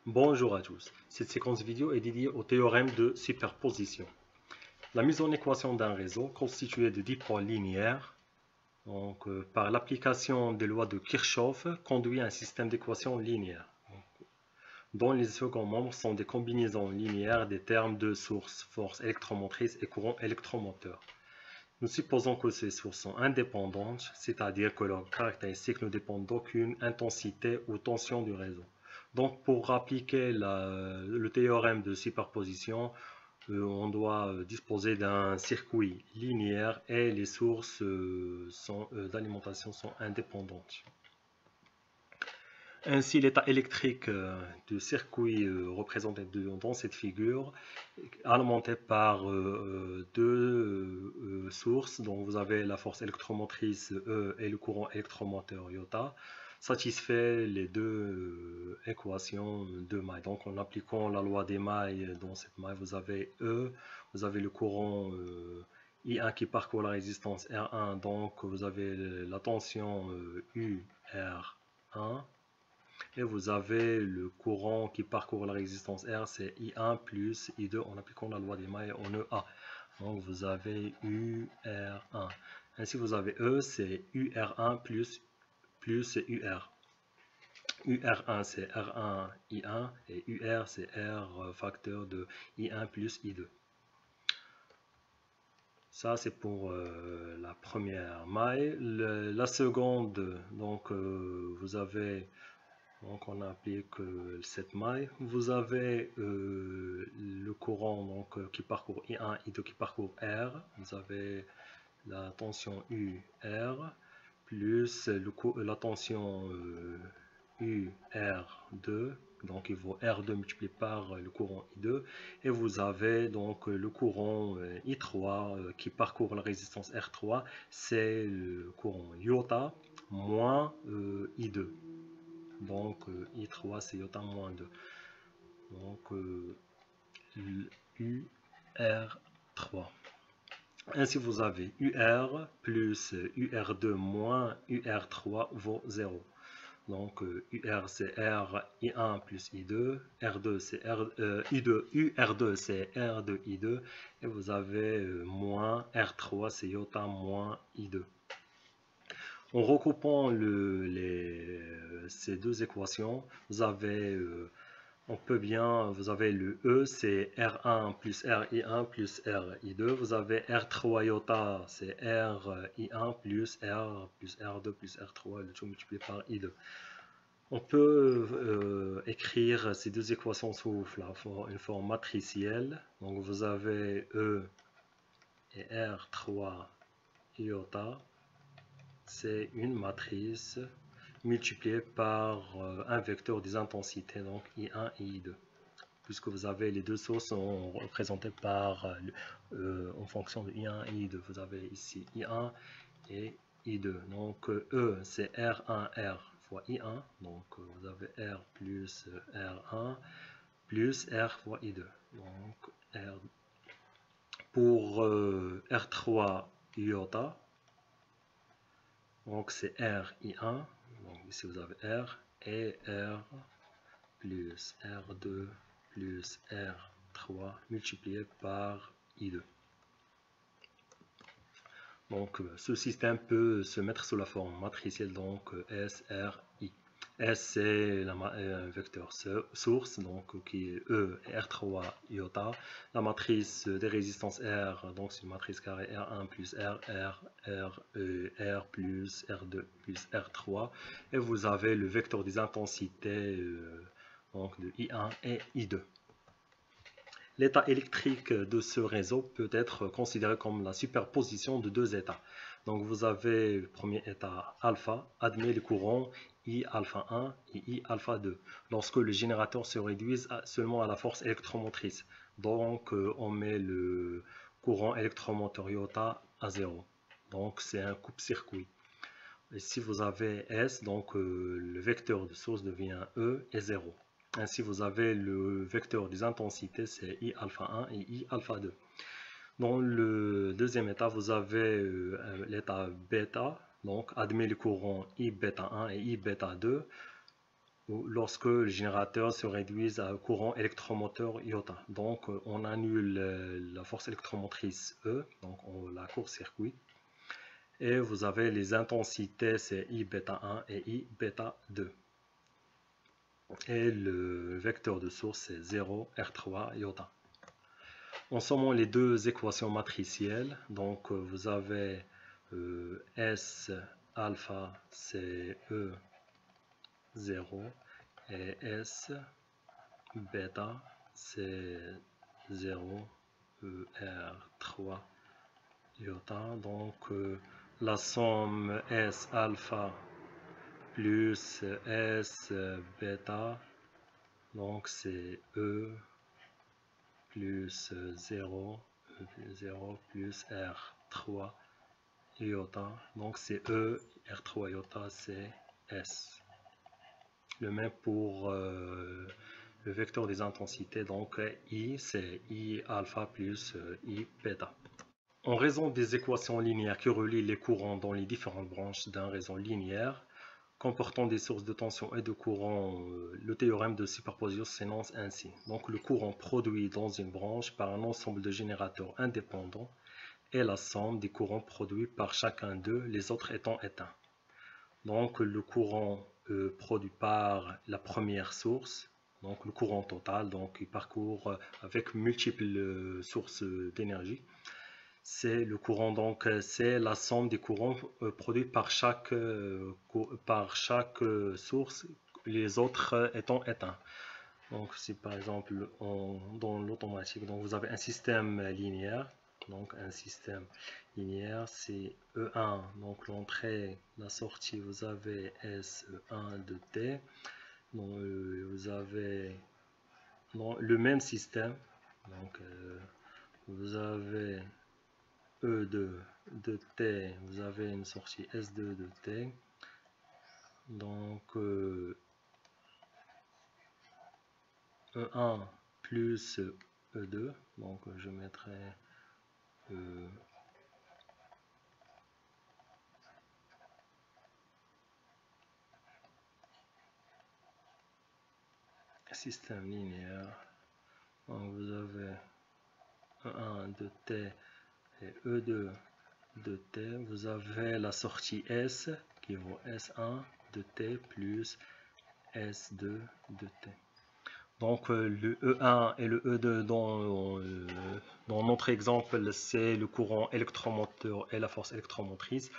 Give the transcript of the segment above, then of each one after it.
Bonjour à tous. Cette séquence vidéo est dédiée au théorème de superposition. La mise en équation d'un réseau constitué de dipôles linéaires, par l'application des lois de Kirchhoff, conduit à un système d'équations linéaires, dont les seconds membres sont des combinaisons linéaires des termes de source, force électromotrice et courant électromoteur. Nous supposons que ces sources sont indépendantes, c'est-à-dire que leurs caractéristiques ne dépendent d'aucune intensité ou tension du réseau. Donc pour appliquer le théorème de superposition, on doit disposer d'un circuit linéaire et les sources d'alimentation sont indépendantes. Ainsi, l'état électrique du circuit représenté dans cette figure, alimenté par deux sources, dont vous avez la force électromotrice E et le courant électromoteur iota, satisfait les deux équations de maille. Donc en appliquant la loi des mailles dans cette maille, vous avez E, vous avez le courant I1 qui parcourt la résistance R1, donc vous avez la tension UR1. Et vous avez le courant qui parcourt la résistance R, c'est I1 plus I2 en appliquant la loi des mailles en EA. Donc vous avez UR1. Ainsi vous avez E, c'est UR1 plus UR. UR1 c'est R1 I1 et UR c'est R facteur de I1 plus I2. Ça c'est pour la première maille. La seconde, donc vous avez... Donc on applique cette maille. Vous avez le courant qui parcourt I1, I2 qui parcourt R. Vous avez la tension UR plus la tension UR2. Donc il vaut R2 multiplié par le courant I2. Et vous avez donc le courant I3 qui parcourt la résistance R3. C'est le courant iota moins I2. Donc I3 c'est iota moins 2. Donc UR3. Ainsi vous avez UR plus UR2 moins UR3 vaut 0. Donc UR c'est R I1 plus I2, R2 c'est I2, UR2 c'est R2 I2 et vous avez moins R3 c'est iota moins I2. En recoupant ces deux équations, vous avez, vous avez le E, c'est R1 plus RI1 plus RI2. Vous avez R3 iota, c'est RI1 plus R2 plus R3, le tout multiplié par I2. On peut écrire ces deux équations sous une forme matricielle. Donc vous avez E et R3 iota. C'est une matrice multipliée par un vecteur des intensités, donc I1 et I2. Puisque vous avez les deux sources sont représentées par en fonction de I1 et I2. Vous avez ici I1 et I2. Donc E c'est R1R fois I1. Donc vous avez R plus R1 plus R fois I2. Donc R pour R3 iota. Donc c'est R I1, donc ici vous avez R, et R plus R2 plus R3 multiplié par I2. Donc ce système peut se mettre sous la forme matricielle, donc S, R, I. S c'est un vecteur source, donc qui est E et R3 iota. La matrice des résistances R, donc c'est une matrice carrée R1 plus R, R plus R2 plus R3. Et vous avez le vecteur des intensités donc de I1 et I2. L'état électrique de ce réseau peut être considéré comme la superposition de deux états. Donc vous avez le premier état alpha, admet les courants I alpha 1 et I alpha 2, lorsque le générateur se réduit seulement à la force électromotrice. Donc on met le courant électromoteur iota à 0. Donc c'est un coupe-circuit. Et si vous avez S, donc le vecteur de source devient E et 0. Ainsi, vous avez le vecteur des intensités, c'est I alpha 1 et I alpha 2. Dans le deuxième état, vous avez l'état bêta, donc admet le courant I bêta 1 et I bêta 2. lorsque le générateur se réduit à courant électromoteur iota. Donc on annule la force électromotrice E, donc on la court-circuit. Et vous avez les intensités, c'est I bêta 1 et I bêta 2. Et le vecteur de source, c'est 0, R3, iota. En sommant les deux équations matricielles, donc vous avez S alpha, c'est E 0, et S bêta, c'est 0, ER3, iota. Donc la somme S alpha plus S bêta, donc c'est E plus 0, E plus 0 plus R3 iota, donc c'est E, R3 iota, c'est S. Le même pour le vecteur des intensités, donc I, c'est I alpha plus I bêta. En raison des équations linéaires qui relient les courants dans les différentes branches d'un réseau linéaire, comportant des sources de tension et de courant, le théorème de superposition s'énonce ainsi. Donc le courant produit dans une branche par un ensemble de générateurs indépendants est la somme des courants produits par chacun d'eux, les autres étant éteints. Donc le courant produit par la première source, donc le courant total, donc il parcourt avec multiples sources d'énergie. C'est le courant, donc c'est la somme des courants produits par chaque source, les autres étant éteints. Donc si par exemple dans l'automatique, donc vous avez un système linéaire, donc un système linéaire c'est E1, donc l'entrée, la sortie, vous avez SE1 de T, donc vous avez le même système, donc vous avez E2 de T, vous avez une sortie S2 de T, donc E1 plus E2, donc je mettrai système linéaire, donc vous avez E1 de T et E2 de T, vous avez la sortie S qui vaut S1 de T plus S2 de T. Donc le E1 et le E2 dans notre exemple, c'est le courant électromoteur et la force électromotrice,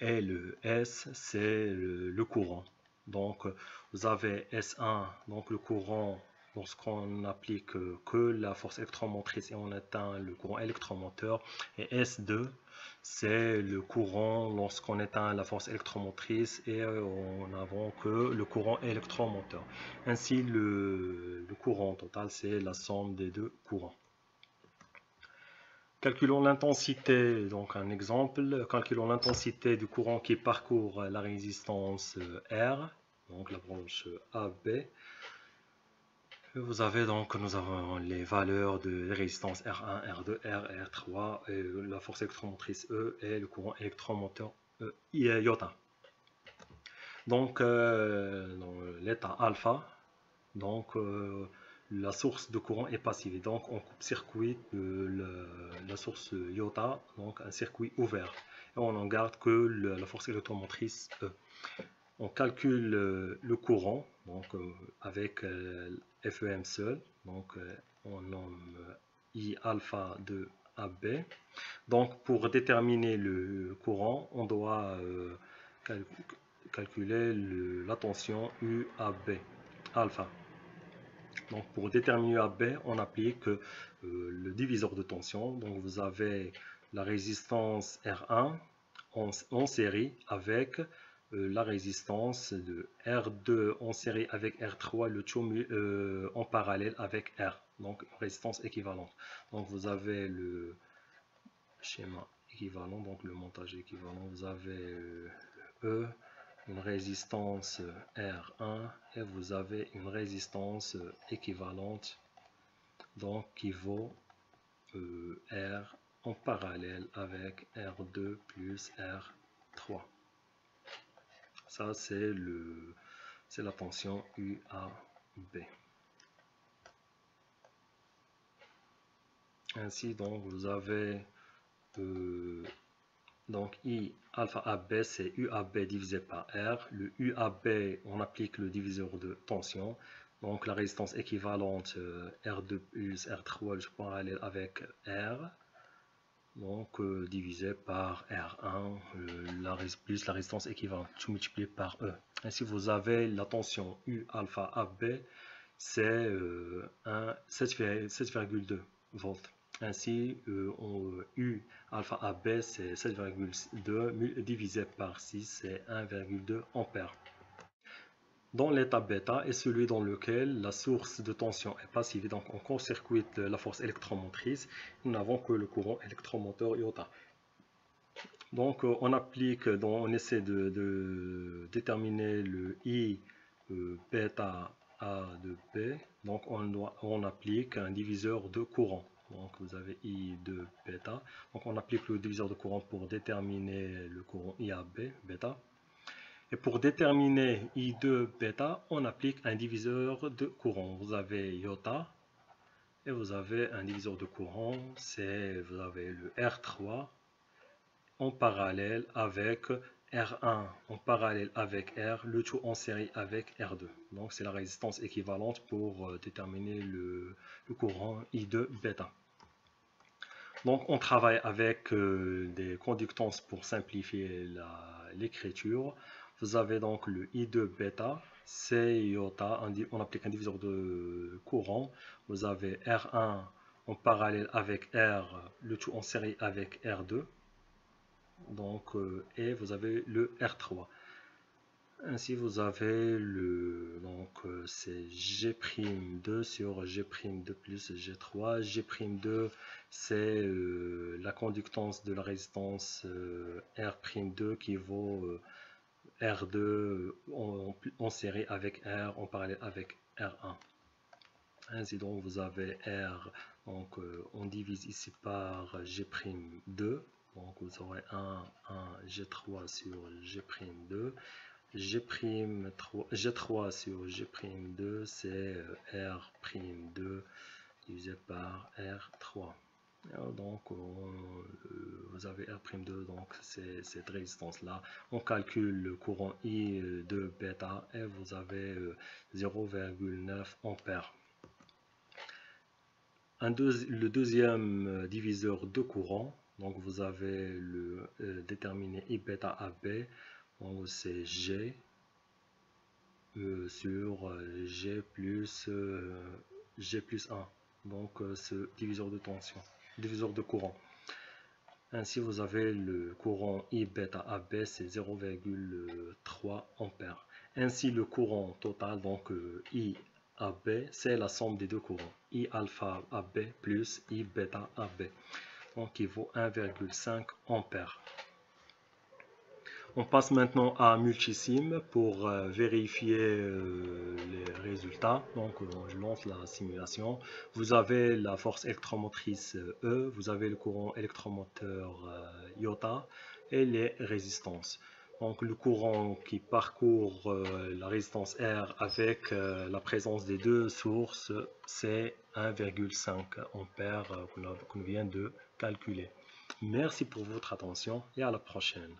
et le S, c'est le courant. Donc vous avez S1, donc le courant lorsqu'on applique que la force électromotrice et on éteint le courant électromoteur, et S2, c'est le courant lorsqu'on éteint la force électromotrice et on n'a que le courant électromoteur. Ainsi, le courant total, c'est la somme des deux courants. Calculons l'intensité, donc un exemple, calculons l'intensité du courant qui parcourt la résistance R, donc la branche AB. Vous avez donc, nous avons les valeurs de résistance R1, R2, R, R3, et la force électromotrice E et le courant électromoteur iota. Donc, dans l'état alpha, donc la source de courant est passive. Donc, on coupe-circuit la source iota, donc un circuit ouvert. Et on en garde que la force électromotrice E. On calcule le courant, donc avec FEM seul, donc on nomme I alpha de AB. Donc pour déterminer le courant, on doit calculer la tension UAB alpha. Donc pour déterminer UAB, on applique le diviseur de tension. Donc vous avez la résistance R1 en série avec la résistance de R2 en série avec R3, le tout en parallèle avec R, donc résistance équivalente. Donc vous avez le schéma équivalent, donc le montage équivalent, vous avez E, une résistance R1 et vous avez une résistance équivalente, donc qui vaut R en parallèle avec R2 plus R3. Ça, c'est c'est la tension UAB. Ainsi, donc, vous avez donc I alpha AB, c'est UAB divisé par R. Le UAB, on applique le diviseur de tension. Donc la résistance équivalente R2 plus R3, je parallèle avec R. Donc divisé par R1, plus la résistance équivalente, tout multiplié par E. Ainsi, vous avez la tension U alpha AB, c'est 7,2 volts. Ainsi, U alpha AB, c'est 7,2 divisé par 6, c'est 1,2 ampères. Dans l'état bêta est celui dans lequel la source de tension est passive. Donc, on court-circuite la force électromotrice. Nous n'avons que le courant électromoteur iota. Donc, on essaie de déterminer le I bêta A de B. Donc, on applique un diviseur de courant. Donc, vous avez I de bêta. Donc, on applique le diviseur de courant pour déterminer le courant IAB bêta. Et pour déterminer I2 bêta, on applique un diviseur de courant. Vous avez iota et vous avez un diviseur de courant, vous avez le R3 en parallèle avec R1 en parallèle avec R, le tout en série avec R2. Donc c'est la résistance équivalente pour déterminer le courant I2 bêta. Donc on travaille avec des conductances pour simplifier l'écriture. Vous avez donc le I2 bêta, c'est iota, on applique un diviseur de courant. Vous avez R1 en parallèle avec R, le tout en série avec R2. Donc, et vous avez le R3. Ainsi, vous avez c'est G'2 sur G'2 plus G3. G'2, c'est la conductance de la résistance R'2 qui vaut R2 en série avec R en parallèle avec R1. Ainsi donc vous avez R, donc on divise ici par G'2, donc vous aurez 1 G3 sur G'2, G3 sur G'2 c'est R'2 divisé par R3. Donc vous avez R'2, donc c'est cette résistance là. On calcule le courant I de bêta et vous avez 0,9 ampères. Le deuxième diviseur de courant, donc vous avez le déterminé I bêta AB, donc c'est G sur G plus 1, donc ce diviseur de tension, diviseur de courant. Ainsi, vous avez le courant I bêta AB, c'est 0,3 ampères. Ainsi, le courant total, donc I AB, c'est la somme des deux courants. I alpha AB plus I bêta AB. Donc, qui vaut 1,5 ampères. On passe maintenant à multisim pour vérifier les résultats. Donc, je lance la simulation. Vous avez la force électromotrice E, vous avez le courant électromoteur iota et les résistances. Donc, le courant qui parcourt la résistance R avec la présence des deux sources, c'est 1,5 ampères qu'on vient de calculer. Merci pour votre attention et à la prochaine.